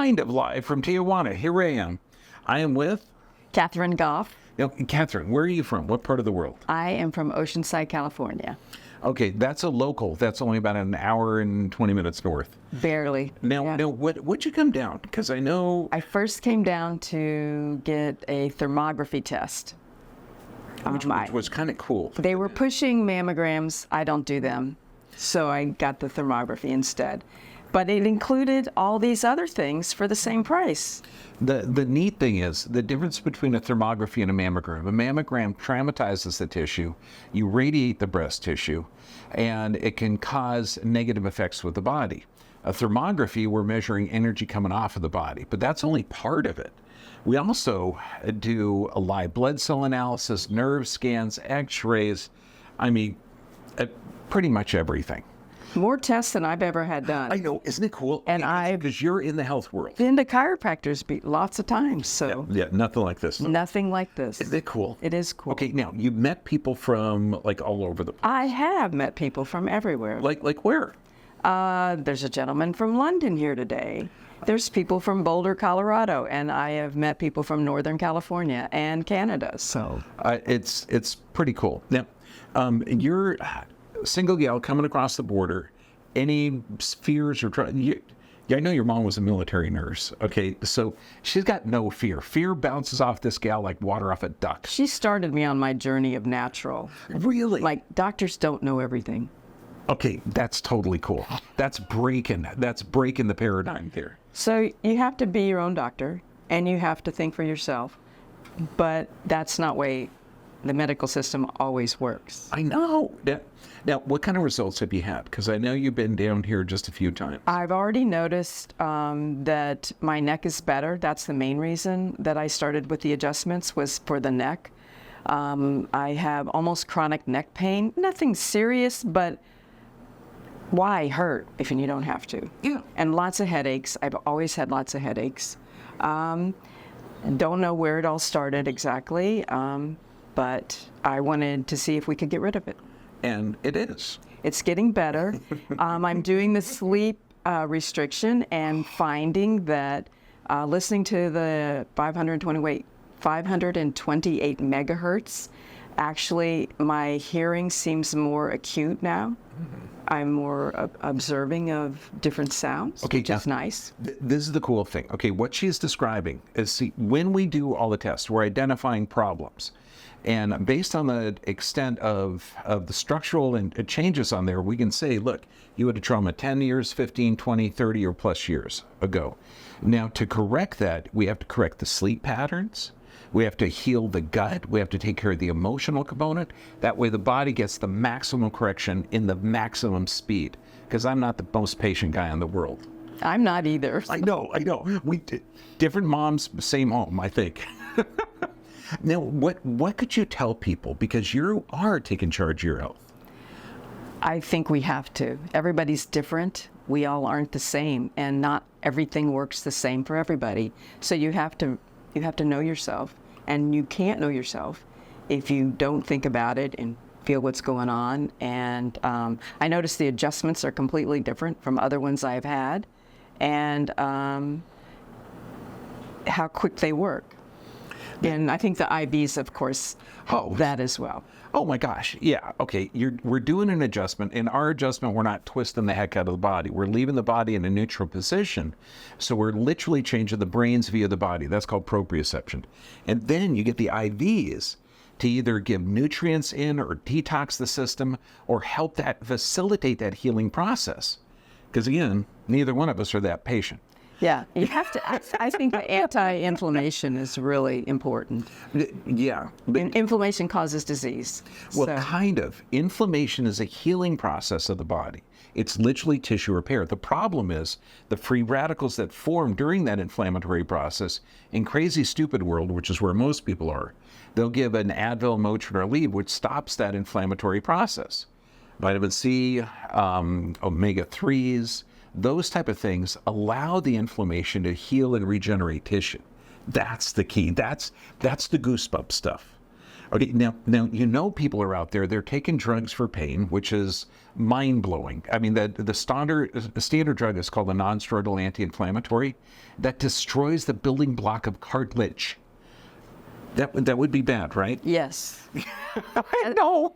kind of live from Tijuana. Here I am. I am with Catherine Goff. Now, Catherine, where are you from? What part of the world? I am from Oceanside, California. Okay, that's a local. That's only about an hour and 20 minutes north. Barely. Now, Yeah. what'd you come down? Because I know... I first came down to get a thermography test. Which was kind of cool. They were pushing mammograms. I don't do them. So I got the thermography instead. But it included all these other things for the same price. The neat thing is the difference between a thermography and a mammogram. A mammogram traumatizes the tissue, you radiate the breast tissue, and it can cause negative effects with the body. A thermography, we're measuring energy coming off of the body, but that's only part of it. We also do a live blood cell analysis, nerve scans, x-rays, pretty much everything. More tests than I've ever had done. I know, isn't it cool? And because you're in the health world. Been to chiropractors lots of times, so. Yeah, nothing like this. Nothing like this. Isn't it cool? It is cool. Okay, now, you've met people from, like, all over the place. I have met people from everywhere. Like where? There's a gentleman from London here today. There's people from Boulder, Colorado, and I have met people from Northern California and Canada, so. It's pretty cool. Now, you're a single gal coming across the border. Any fears or yeah, I know your mom was a military nurse. Okay, so she's got no fear. Fear bounces off this gal like water off a duck. She started me on my journey of natural. Really? Like, doctors don't know everything. Okay, that's totally cool. That's breaking the paradigm there. So you have to be your own doctor, and you have to think for yourself. But that's not the way the medical system always works. I know. Now, what kind of results have you had? Because I know you've been down here just a few times. I've already noticed that my neck is better. That's the main reason that I started with the adjustments, was for the neck. I have almost chronic neck pain. Nothing serious, but why hurt if you don't have to? Yeah. And lots of headaches. I've always had lots of headaches. Don't know where it all started exactly, but I wanted to see if we could get rid of it. And it is. It's getting better. I'm doing the sleep restriction and finding that listening to the 528 megahertz, actually my hearing seems more acute now. Mm-hmm. I'm more observing of different sounds, okay, which is nice. This is the cool thing. Okay, what she's describing is, see, when we do all the tests, we're identifying problems. And based on the extent of the structural and changes on there, we can say, look, you had a trauma 10 years, 15, 20, 30 or plus years ago. Now, to correct that, we have to correct the sleep patterns. We have to heal the gut. We have to take care of the emotional component. That way the body gets the maximum correction in the maximum speed. Because I'm not the most patient guy in the world. I'm not either. I know. Different moms, same home, I think. Now, what could you tell people? Because you are taking charge of your health. I think we have to. Everybody's different. We all aren't the same, and not everything works the same for everybody. So you have to know yourself, and you can't know yourself if you don't think about it and feel what's going on. And I noticed the adjustments are completely different from other ones I've had, and how quick they work. And I think the IVs, of course, help that as well. Oh my gosh, yeah, okay, we're doing an adjustment. In our adjustment, we're not twisting the heck out of the body. We're leaving the body in a neutral position. So we're literally changing the brains via the body. That's called proprioception. And then you get the IVs to either give nutrients in or detox the system or help that facilitate that healing process. Because again, neither one of us are that patient. Yeah, you have to. I think the anti-inflammation is really important. Yeah. Inflammation causes disease. Well, so. Kind of. Inflammation is a healing process of the body. It's literally tissue repair. The problem is the free radicals that form during that inflammatory process in crazy, stupid world, which is where most people are, they'll give an Advil, Motrin, or Aleve, which stops that inflammatory process. Vitamin C, omega-3s, those type of things allow the inflammation to heal and regenerate tissue. That's the key. That's the goosebump stuff. Okay, now you know people are out there. They're taking drugs for pain, which is mind blowing. I mean, the standard drug is called a non-steroidal anti-inflammatory that destroys the building block of cartilage. That would be bad, right? Yes. I know.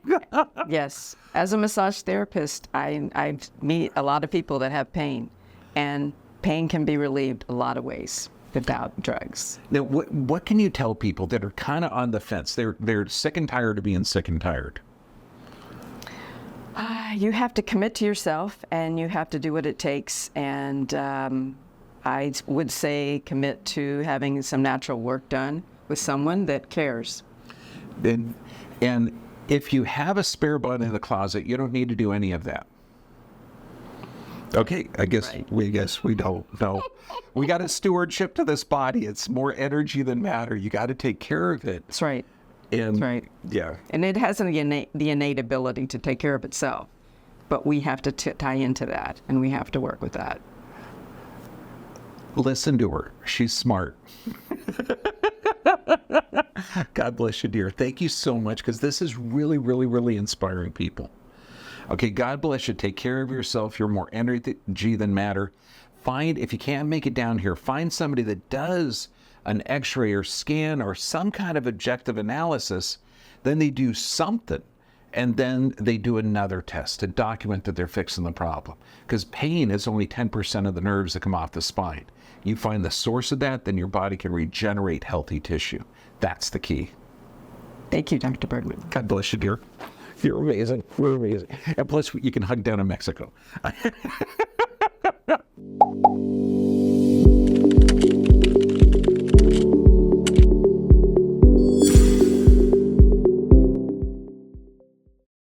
Yes. As a massage therapist, I meet a lot of people that have pain, and pain can be relieved a lot of ways without drugs. Now, what can you tell people that are kind of on the fence? They're sick and tired of being sick and tired. You have to commit to yourself, and you have to do what it takes. And I would say commit to having some natural work done with someone that cares. And if you have a spare bud in the closet, you don't need to do any of that. Okay, I guess we don't know. We got a stewardship to this body. It's more energy than matter. You got to take care of it. That's right. And That's right. yeah. And it has the innate ability to take care of itself. But we have to tie into that, and we have to work with that. Listen to her. She's smart. God bless you, dear. Thank you so much, because this is really, really, really inspiring people. Okay, God bless you. Take care of yourself. You're more energy than matter. If you can't make it down here, find somebody that does an x-ray or scan or some kind of objective analysis. Then they do something, and then they do another test to document that they're fixing the problem. Because pain is only 10% of the nerves that come off the spine. You find the source of that, then your body can regenerate healthy tissue. That's the key. Thank you, Dr. Bergman. God bless you, dear. You're amazing. We're amazing. And plus, you can hug down in Mexico.